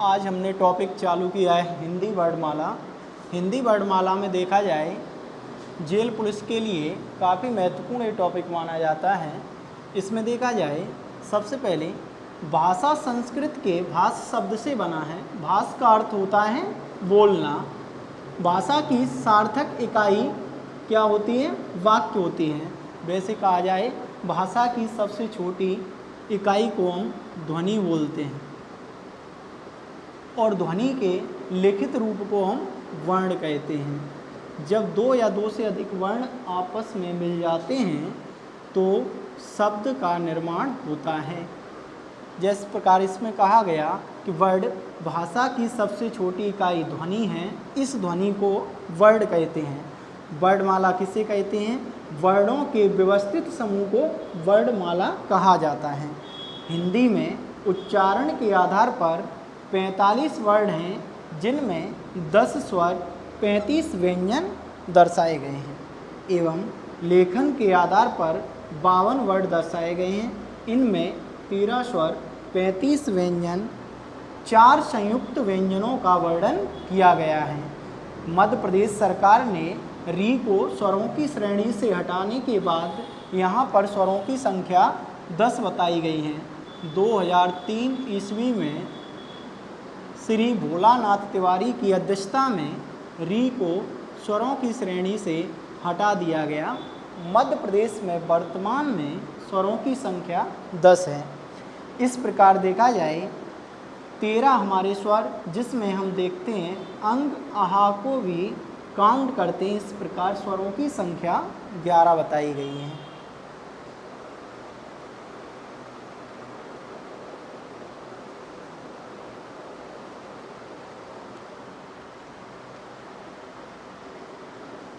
आज हमने टॉपिक चालू किया है हिंदी वर्णमाला। हिंदी वर्णमाला में देखा जाए जेल पुलिस के लिए काफ़ी महत्वपूर्ण ये टॉपिक माना जाता है। इसमें देखा जाए सबसे पहले भाषा संस्कृत के भाष शब्द से बना है। भाष का अर्थ होता है बोलना। भाषा की सार्थक इकाई क्या होती है? वाक्य होती है। वैसे कहा जाए भाषा की सबसे छोटी इकाई को हम ध्वनि बोलते हैं और ध्वनि के लिखित रूप को हम वर्ण कहते हैं। जब दो या दो से अधिक वर्ण आपस में मिल जाते हैं तो शब्द का निर्माण होता है। जिस प्रकार इसमें कहा गया कि वर्ण भाषा की सबसे छोटी इकाई ध्वनि है, इस ध्वनि को वर्ण कहते हैं। वर्णमाला किसे कहते हैं? वर्णों के व्यवस्थित समूह को वर्णमाला कहा जाता है। हिंदी में उच्चारण के आधार पर 45 वर्ण हैं, जिनमें 10 स्वर 35 व्यंजन दर्शाए गए हैं एवं लेखन के आधार पर 52 वर्ण दर्शाए गए हैं। इनमें 13 स्वर 35 व्यंजन 4 संयुक्त व्यंजनों का वर्णन किया गया है। मध्य प्रदेश सरकार ने री को स्वरों की श्रेणी से हटाने के बाद यहाँ पर स्वरों की संख्या 10 बताई गई है। 2003 ईस्वी में श्री भोलानाथ तिवारी की अध्यक्षता में री को स्वरों की श्रेणी से हटा दिया गया। मध्य प्रदेश में वर्तमान में स्वरों की संख्या 10 है। इस प्रकार देखा जाए 13 हमारे स्वर, जिसमें हम देखते हैं अंग आहा को भी काउंट करते हैं। इस प्रकार स्वरों की संख्या 11 बताई गई है।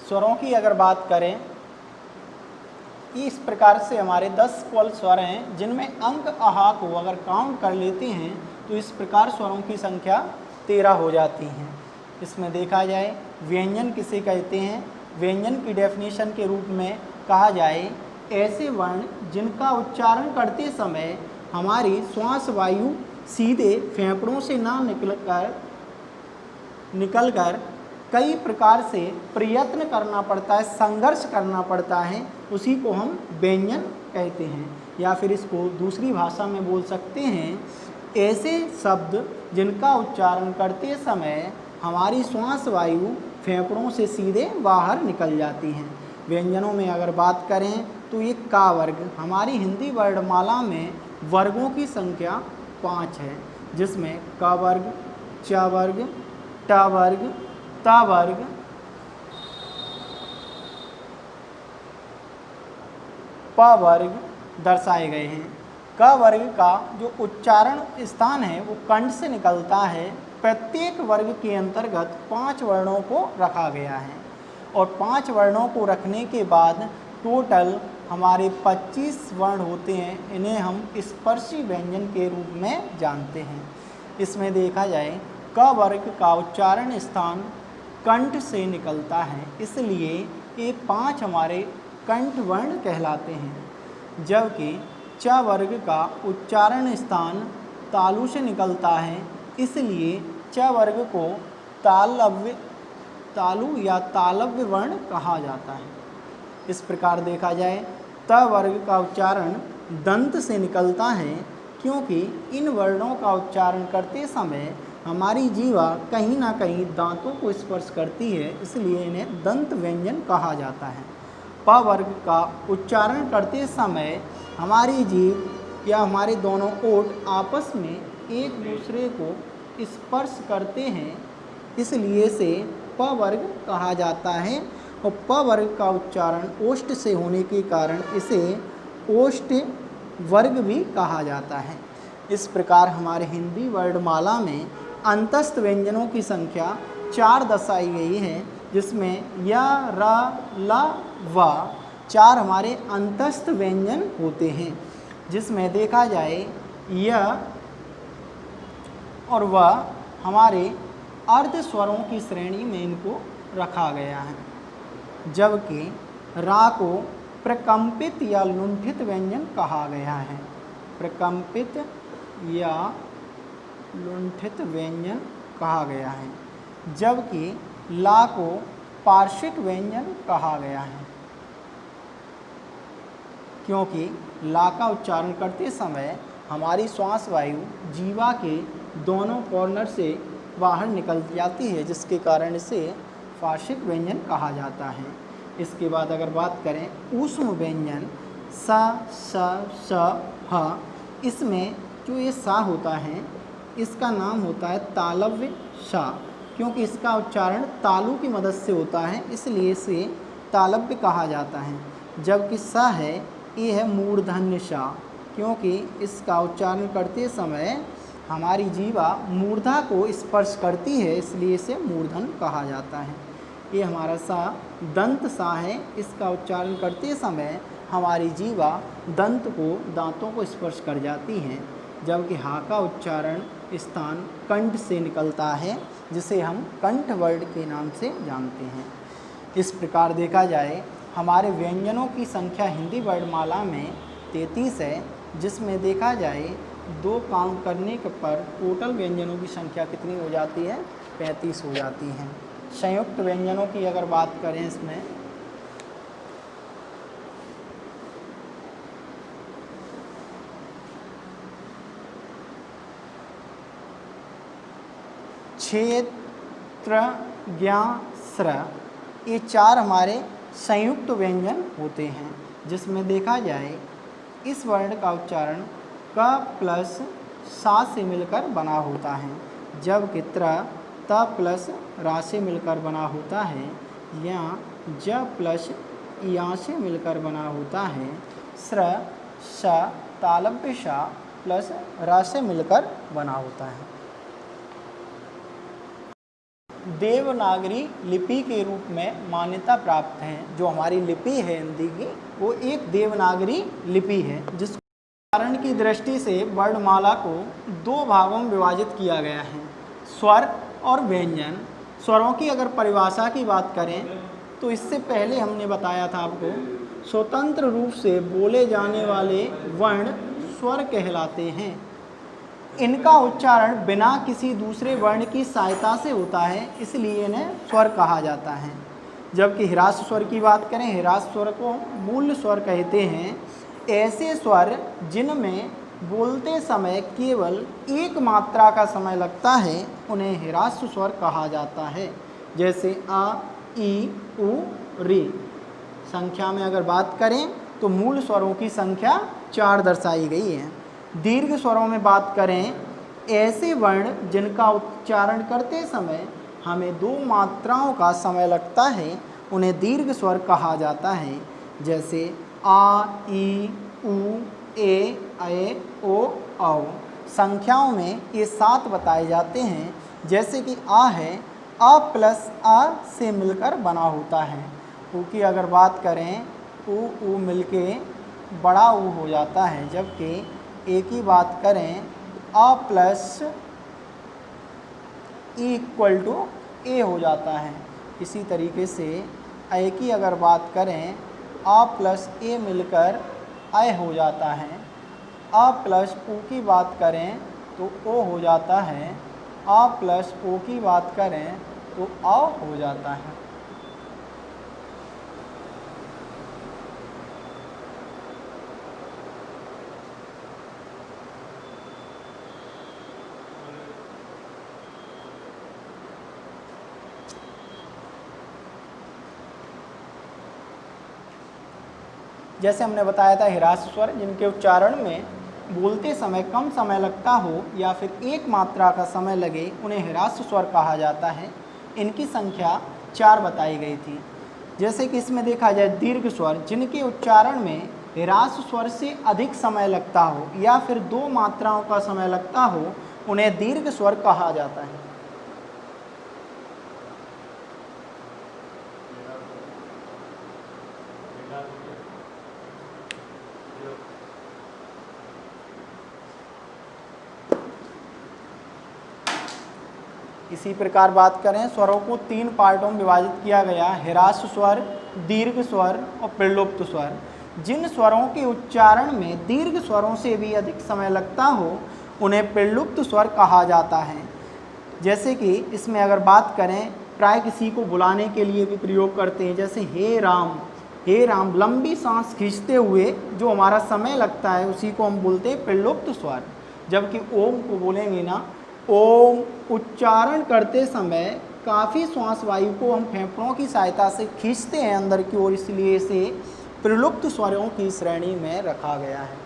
स्वरों की अगर बात करें, इस प्रकार से हमारे 10 कुल स्वर हैं, जिनमें अंक आहा को अगर काउंट कर लेते हैं तो इस प्रकार स्वरों की संख्या 13 हो जाती है। इसमें देखा जाए व्यंजन किसे कहते हैं? व्यंजन की डेफिनेशन के रूप में कहा जाए ऐसे वर्ण जिनका उच्चारण करते समय हमारी श्वास वायु सीधे फेफड़ों से ना निकलकर कई प्रकार से प्रयत्न करना पड़ता है, संघर्ष करना पड़ता है, उसी को हम व्यंजन कहते हैं। या फिर इसको दूसरी भाषा में बोल सकते हैं ऐसे शब्द जिनका उच्चारण करते समय हमारी श्वास वायु फेफड़ों से सीधे बाहर निकल जाती हैं। व्यंजनों में अगर बात करें तो ये का वर्ग, हमारी हिंदी वर्णमाला में वर्गों की संख्या 5 है, जिसमें का वर्ग, च वर्ग, ट वर्ग, ता वर्ग, प वर्ग दर्शाए गए हैं। क वर्ग का जो उच्चारण स्थान है वो कंठ से निकलता है। प्रत्येक वर्ग के अंतर्गत 5 वर्णों को रखा गया है और 5 वर्णों को रखने के बाद टोटल हमारे 25 वर्ण होते हैं। इन्हें हम स्पर्शी व्यंजन के रूप में जानते हैं। इसमें देखा जाए क वर्ग का उच्चारण स्थान कंठ से निकलता है, इसलिए ये 5 हमारे कंठ वर्ण कहलाते हैं। जबकि च वर्ग का उच्चारण स्थान तालु से निकलता है, इसलिए च वर्ग को तालु या तालव्य वर्ण कहा जाता है। इस प्रकार देखा जाए त वर्ग का उच्चारण दंत से निकलता है, क्योंकि इन वर्णों का उच्चारण करते समय हमारी जीवा कहीं ना कहीं दांतों को स्पर्श करती है, इसलिए इन्हें दंत व्यंजन कहा जाता है। प वर्ग का उच्चारण करते समय हमारी जीभ या हमारे दोनों ओठ आपस में एक दूसरे को स्पर्श करते हैं, इसलिए से प वर्ग कहा जाता है। और प वर्ग का उच्चारण ओष्ठ से होने के कारण इसे ओष्ठ वर्ग भी कहा जाता है। इस प्रकार हमारे हिंदी वर्णमाला में अंतस्थ व्यंजनों की संख्या 4 दर्शाई गई है, जिसमें य, र, ल, व 4 हमारे अंतस्थ व्यंजन होते हैं। जिसमें देखा जाए य और व हमारे अर्ध स्वरों की श्रेणी में इनको रखा गया है, जबकि रा को प्रकंपित या लुंठित व्यंजन कहा गया है। प्रकंपित या लुंठित व्यंजन कहा गया है, जबकि ला को पार्श्विक व्यंजन कहा गया है, क्योंकि ला का उच्चारण करते समय हमारी श्वास वायु जीवा के दोनों कॉर्नर से बाहर निकल जाती है, जिसके कारण इसे पार्श्विक व्यंजन कहा जाता है। इसके बाद अगर बात करें ऊष्म व्यंजन सा स श ह, इसमें जो ये सा होता है इसका नाम होता है तालव्य सा, क्योंकि इसका उच्चारण तालु की मदद से होता है, इसलिए इसे तालव्य कहा जाता है। जबकि सा है, ये है मूर्धन्य सा, क्योंकि इसका उच्चारण करते समय हमारी जीवा मूर्धा को स्पर्श करती है, इसलिए इसे मूर्धन कहा जाता है। ये हमारा सा दंत सा है, इसका उच्चारण करते समय हमारी जीवा दंत को दांतों को स्पर्श कर जाती हैं। जबकि हा का उच्चारण स्थान कंठ से निकलता है, जिसे हम कंठ वर्ड के नाम से जानते हैं। इस प्रकार देखा जाए हमारे व्यंजनों की संख्या हिंदी वर्णमाला में 33 है, जिसमें देखा जाए 2 काउंट करने पर टोटल व्यंजनों की संख्या कितनी हो जाती है, 35 हो जाती हैं। संयुक्त व्यंजनों की अगर बात करें इसमें क्षेत्र ज्ञा स्र, ये 4 हमारे संयुक्त व्यंजन होते हैं, जिसमें देखा जाए इस वर्ण का उच्चारण क प्लस सा से मिलकर बना होता है, जबकि त्र त प्लस रा से मिलकर बना होता है, या ज प्लस या से मिलकर बना होता है, स्र श तालव्य श प्लस रा से मिलकर बना होता है। देवनागरी लिपि के रूप में मान्यता प्राप्त है। जो हमारी लिपि है हिंदी की, वो एक देवनागरी लिपि है, जिसको उच्चारण की दृष्टि से वर्णमाला को 2 भागों में विभाजित किया गया है, स्वर और व्यंजन। स्वरों की अगर परिभाषा की बात करें तो इससे पहले हमने बताया था आपको, स्वतंत्र रूप से बोले जाने वाले वर्ण स्वर कहलाते हैं। इनका उच्चारण बिना किसी दूसरे वर्ण की सहायता से होता है, इसलिए इन्हें स्वर कहा जाता है। जबकि ह्रास स्वर की बात करें, ह्रास स्वर को मूल स्वर कहते हैं। ऐसे स्वर जिनमें बोलते समय केवल एक मात्रा का समय लगता है, उन्हें ह्रास स्वर कहा जाता है। जैसे आ, ई, उ, री। संख्या में अगर बात करें तो मूल स्वरों की संख्या 4 दर्शाई गई है। दीर्घ स्वरों में बात करें, ऐसे वर्ण जिनका उच्चारण करते समय हमें 2 मात्राओं का समय लगता है, उन्हें दीर्घ स्वर कहा जाता है। जैसे आ, ई, उ, ए, ओ, औ। संख्याओं में ये 7 बताए जाते हैं। जैसे कि आ है, आ प्लस आ से मिलकर बना होता है। उ की अगर बात करें, उ मिलके बड़ा उ हो जाता है। जबकि ए की बात करें, आ प्लस ई इक्वल टू ए हो जाता है। इसी तरीके से ए की अगर बात करें, आ प्लस ए मिलकर ए हो जाता है। आ प्लस ओ की बात करें तो ओ हो जाता है। आ प्लस ओ की बात करें तो आ हो जाता है। जैसे हमने बताया था, ह्रास स्वर जिनके उच्चारण में बोलते समय कम समय लगता हो या फिर एक मात्रा का समय लगे, उन्हें ह्रास स्वर कहा जाता है। इनकी संख्या 4 बताई गई थी। जैसे कि इसमें देखा जाए दीर्घ स्वर जिनके उच्चारण में ह्रास स्वर से अधिक समय लगता हो या फिर 2 मात्राओं का समय लगता हो, उन्हें दीर्घ स्वर कहा जाता है। इसी प्रकार बात करें, स्वरों को 3 पार्टों में विभाजित किया गया, ह्रास स्वर, दीर्घ स्वर और प्रलोप्त स्वर। जिन स्वरों के उच्चारण में दीर्घ स्वरों से भी अधिक समय लगता हो, उन्हें प्रलुप्त स्वर कहा जाता है। जैसे कि इसमें अगर बात करें, प्राय किसी को बुलाने के लिए भी प्रयोग करते हैं, जैसे हे राम, लंबी सांस खींचते हुए जो हमारा समय लगता है उसी को हम बोलते हैं प्रलुप्त स्वर। जबकि ओम को बोलेंगे ना, ओम उच्चारण करते समय काफ़ी श्वास वायु को हम फेफड़ों की सहायता से खींचते हैं अंदर की ओर, इसलिए इसे प्रलुप्त स्वरों की श्रेणी में रखा गया है।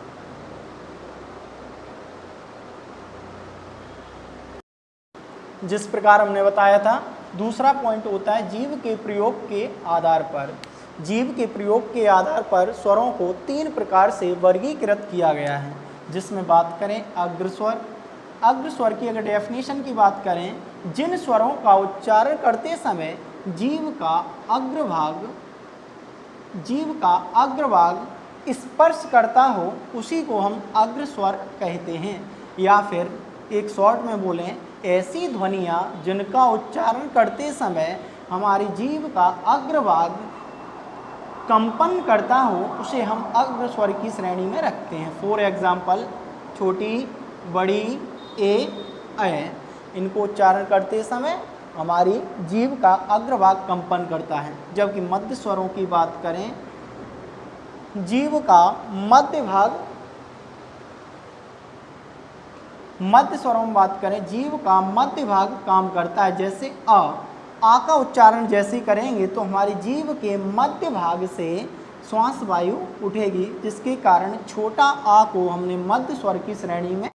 जिस प्रकार हमने बताया था, दूसरा पॉइंट होता है जीव के प्रयोग के आधार पर। जीव के प्रयोग के आधार पर स्वरों को 3 प्रकार से वर्गीकृत किया गया है, जिसमें बात करें अग्रस्वर। अग्रस्वर की अगर डेफिनेशन की बात करें, जिन स्वरों का उच्चारण करते समय जीव का अग्रभाग स्पर्श करता हो उसी को हम अग्रस्वर कहते हैं। या फिर एक शॉर्ट में बोलें, ऐसी ध्वनियाँ जिनका उच्चारण करते समय हमारी जीभ का अग्रभाग कंपन करता हो उसे हम अग्रस्वर की श्रेणी में रखते हैं। फॉर एग्जाम्पल, छोटी, बड़ी, ए, इनको उच्चारण करते समय हमारी जीभ का अग्रभाग कंपन करता है। जबकि मध्य स्वरों की बात करें, जीभ का मध्य स्वरों में बात करें, जीभ का मध्य भाग काम करता है। जैसे आ का उच्चारण जैसे करेंगे तो हमारी जीभ के मध्य भाग से श्वास वायु उठेगी, जिसके कारण छोटा आ को हमने मध्य स्वर की श्रेणी में